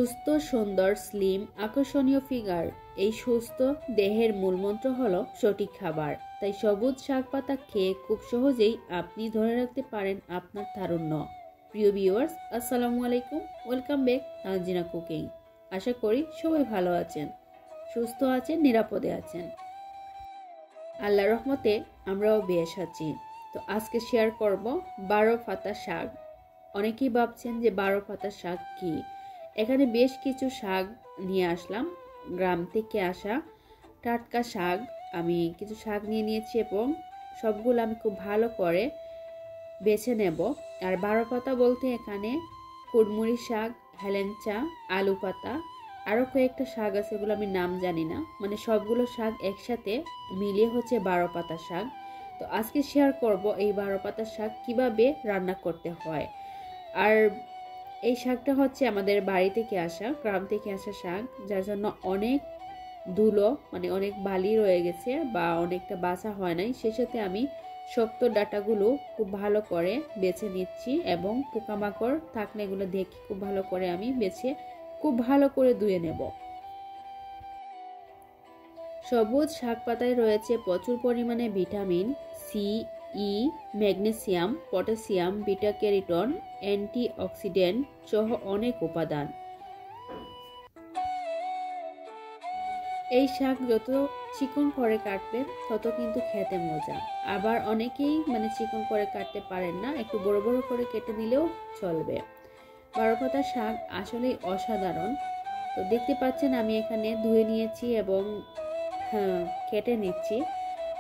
সুস্থ, সুন্দর, স্লিম, আকর্ষণীয় ফিগার। এই সুস্থ দেহের মূলমন্ত্র হলো সঠিক খাবার। তাই সবুজ শাক পাতা খেয়ে খুব সহজেই আপনি ধরে রাখতে পারেন আপনার তারুণ্য। প্রিয় ভিউয়ার্স, আসসালামু আলাইকুম, ওয়েলকাম ব্যাক তানজিনা কুকিং। আশা করি সবাই ভালো আছেন, সুস্থ আছেন, নিরাপদে আছেন। আল্লাহর রহমতে আমরাও বেশ আছি। তো আজকে শেয়ার করব 12 পাতা শাক। অনেকেই ভাবছেন যে 12 পাতা শাক কি। এখানে বেশ কিছু শাক নিয়ে আসলাম, গ্রাম থেকে আসা টাটকা শাক। আমি কিছু শাক নিয়ে নিয়েছি এবং সবগুলো আমি খুব ভালো করে বেছে নেব। আর 12 পাতা বলতে এখানে কুড়মুড়ি শাক, হেলেঞ্চা, আলু পাতা, আরও কয়েকটা শাক আছে, এগুলো আমি নাম জানি না। মানে সবগুলো শাক একসাথে মিলিয়ে হচ্ছে 12 পাতা শাক। তো আজকে শেয়ার করব এই 12 পাতা শাক কিভাবে রান্না করতে হয়। আর এই শাকটা হচ্ছে আমাদের বাড়ি থেকে আসা, গ্রাম থেকে আসা শাক, যার জন্য অনেক ধুলো, মানে অনেক বালি রয়ে গেছে বা অনেকটা বাছা হয় নাই। সেই সাথে আমি শক্ত ডাঁটাগুলো খুব ভালো করে বেছে নিচ্ছি এবং পোকামাকড় থাকলে এগুলো দেখে খুব ভালো করে আমি বেছে খুব ভালো করে ধুয়ে নেব। সবুজ শাক পাতায় রয়েছে প্রচুর পরিমাণে vitamin C, E, magnesium, potassium, beta carotene, antioxidant সহ অনেক উপাদান। এই শাক যত চিকন করে কাটবেন তত কিন্তু খেতে মজা। আবার অনেকেই চিকন করে কাটতে পারেন না, একটু বড় বড় করে কেটে নিলেও চলবে। 12 পাতা শাক আসলেই অসাধারণ। তো দেখতে পাচ্ছেন আমি এখানে ধুয়ে নিয়েছি এবং কেটে নিচ্ছি।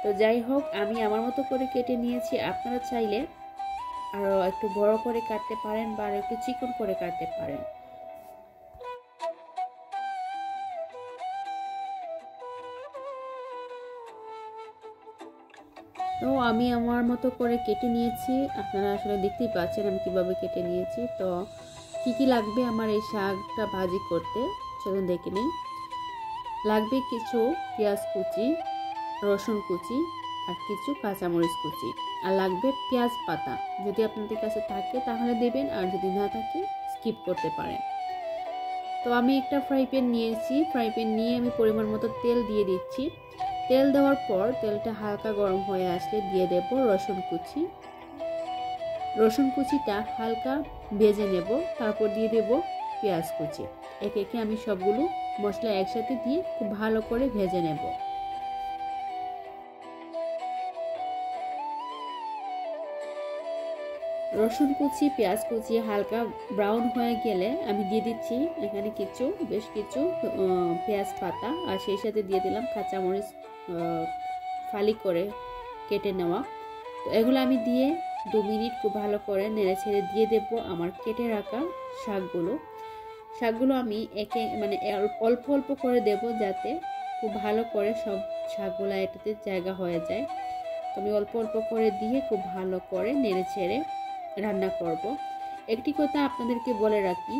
তো যাই হোক, আমি আমার মতো করে কেটে নিয়েছি। আপনারা চাইলে আরও একটু বড় করে কাটতে পারেন বা আরও একটু চিকন করে কাটতে পারেন। তো আমি আমার মতো করে কেটে নিয়েছি। আপনারা আসলে দেখতেই পাচ্ছেন আমি কিভাবে কেটে নিয়েছি। তো কি লাগবে আমার এই শাকটা ভাজি করতে চলুন দেখে নিই। লাগবে কিছু পেঁয়াজ কুচি, রসুন কুচি, আর কিছু কাঁচামরিচ কুচি, আর লাগবে পেঁয়াজ পাতা। যদি আপনাদের কাছে থাকে তাহলে দেবেন, আর যদি না থাকে স্কিপ করতে পারেন। তো আমি একটা ফ্রাই প্যান নিয়েছি। ফ্রাই প্যান নিয়ে আমি পরিমাণ মতো তেল দিয়ে দিচ্ছি। তেল দেওয়ার পর তেলটা হালকা গরম হয়ে আসলে দিয়ে দেব রসুন কুচি। রসুন কুচিটা হালকা ভেজে নেব, তারপর দিয়ে দেব পেঁয়াজ কুচি। একে একে আমি সবগুলো মশলা একসাথে দিয়ে খুব ভালো করে ভেজে নেব। রসুন কুচি, পেঁয়াজ কুচি হালকা ব্রাউন হয়ে গেলে আমি দিয়ে দিচ্ছি এখানে বেশ কিছু পেঁয়াজ পাতা, আর সেই সাথে দিয়ে দিলাম কাঁচামরিচ ফালি করে কেটে নেওয়া। তো এগুলো আমি দিয়ে 2 মিনিট খুব ভালো করে নেড়ে ছেড়ে দিয়ে দেব আমার কেটে রাখা শাকগুলো আমি অল্প অল্প করে দেব, যাতে খুব ভালো করে সব শাকগুলো এটাতে জায়গা হয়ে যায়। তো আমি অল্প অল্প করে দিয়ে খুব ভালো করে নেড়ে ছেড়ে রান্না করব। একটি কথা আপনাদেরকে বলে রাখি,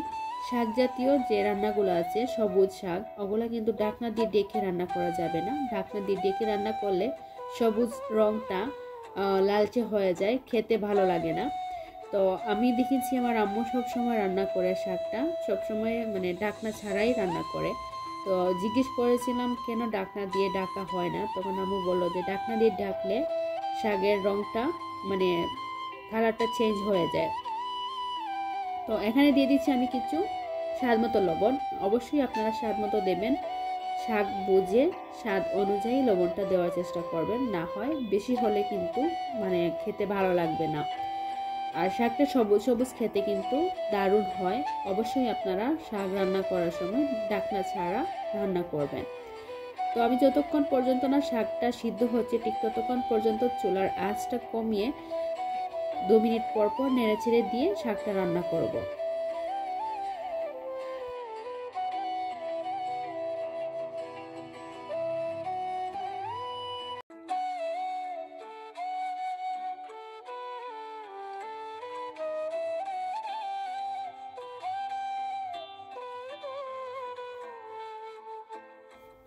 শাক জাতীয় যে রান্নাগুলো আছে সবুজ শাক, ওগুলো কিন্তু ঢাকনা দিয়ে ডেকে রান্না করা যাবে না। ঢাকনা দিয়ে ডেকে রান্না করলে সবুজ রংটা লালচে হয়ে যায়, খেতে ভালো লাগে না। তো আমি দেখেছি আমার আম্মু সবসময় রান্না করে শাকটা, সবসময় ঢাকনা ছাড়াই রান্না করে। তো জিজ্ঞেস করেছিলাম কেন ঢাকনা দিয়ে ঢাকা হয় না, তখন আম্মু বললো যে ঢাকনা দিয়ে ঢাকলে শাকের রংটা কালারটা চেঞ্জ হয়ে যায়। তো এখানে দিয়ে দিচ্ছি আমি কিছু স্বাদ মতো লবণ। অবশ্যই আপনারা স্বাদ মতো দেবেন, শাক বুঝে স্বাদ অনুযায়ী লবণটা দেওয়ার চেষ্টা করবেন, না হয় বেশি হলে কিন্তু খেতে ভালো লাগবে না। আর শাকটা সবুজ সবুজ খেতে কিন্তু দারুণ হয়। অবশ্যই আপনারা শাক রান্না করার সময় ঢাকনা ছাড়া রান্না করবেন। তো আমি যতক্ষণ পর্যন্ত না শাকটা সিদ্ধ হচ্ছে ঠিক ততক্ষণ পর্যন্ত চুলার আঁচটা কমিয়ে 2 মিনিট পর পর নেড়ে ছেড়ে দিয়ে শাকটা রান্না করব।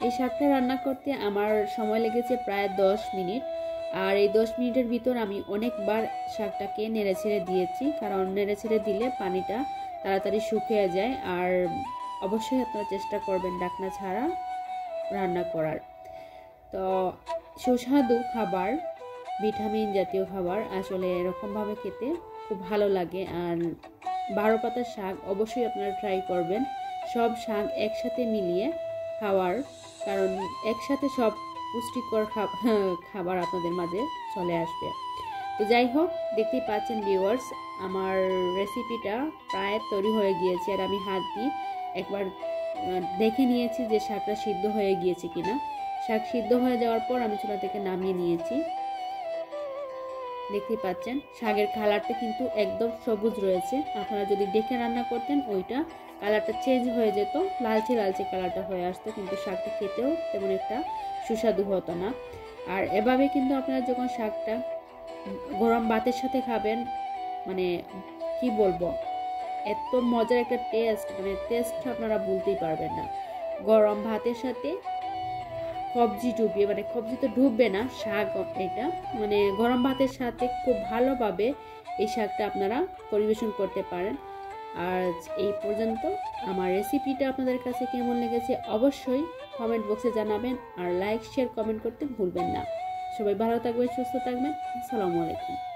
এই শাকটা রান্না করতে আমার সময় লেগেছে প্রায় 10 মিনিট। আর এই 10 মিনিটের ভিতর আমি অনেকবার শাকটাকে নেড়ে ছেড়ে দিয়েছি, কারণ নেড়ে ছেড়ে দিলে পানিটা তাড়াতাড়ি শুকিয়ে যায় আর অবশ্যই আপনারা চেষ্টা করবেন ঢাকনা ছাড়া রান্না করার। তো সুস্বাদু খাবার, ভিটামিন জাতীয় খাবার আসলে এরকমভাবে খেতে খুব ভালো লাগে। আর 12 পাতার শাক অবশ্যই আপনারা ট্রাই করবেন, সব শাক একসাথে মিলিয়ে খাওয়ার, কারণ একসাথে সব পুষ্টিকর খাবার আপনাদের মাঝে চলে আসবে। তো যাই হোক, দেখতেই পাচ্ছেন ভিউয়ার্স, আমার রেসিপিটা প্রায় তৈরি হয়ে গিয়েছে। আর আমি হাত দিয়ে একবার দেখে নিয়েছি যে শাকটা সিদ্ধ হয়ে গিয়েছে কিনা। শাক সিদ্ধ হয়ে যাওয়ার পর আমি চুলা থেকে নামিয়ে নিয়েছি। দেখতেই পাচ্ছেন শাকের কালারটা কিন্তু একদম সবুজ রয়েছে। আপনারা যদি দেখে রান্না করতেন ওইটা কালারটা চেঞ্জ হয়ে যেত, লালচে লালচে কালারটা হয়ে আসতো, কিন্তু শাকটা খেতেও তেমন একটা সুস্বাদু হতো না। আর এভাবে কিন্তু আপনারা যখন শাকটা গরম ভাতের সাথে খাবেন, মানে কি বলবো, এত মজার একটা টেস্ট, মানে টেস্ট আপনারা বলতেই পারবেন না। গরম ভাতের সাথে কবজি ডুবিয়ে, মানে কবজি তো ডুববে না, শাক এটা মানে গরম ভাতের সাথে খুব ভালোভাবে এই শাকটা আপনারা পরিবেশন করতে পারেন। আর এই পর্যন্ত আমার রেসিপিটা আপনাদের কাছে কেমন লেগেছে অবশ্যই কমেন্ট বক্সে জানাবেন। আর লাইক শেয়ার কমেন্ট করতে ভুলবেন না। সবাই ভালো থাকবেন, সুস্থ থাকবেন। আসসালামু আলাইকুম।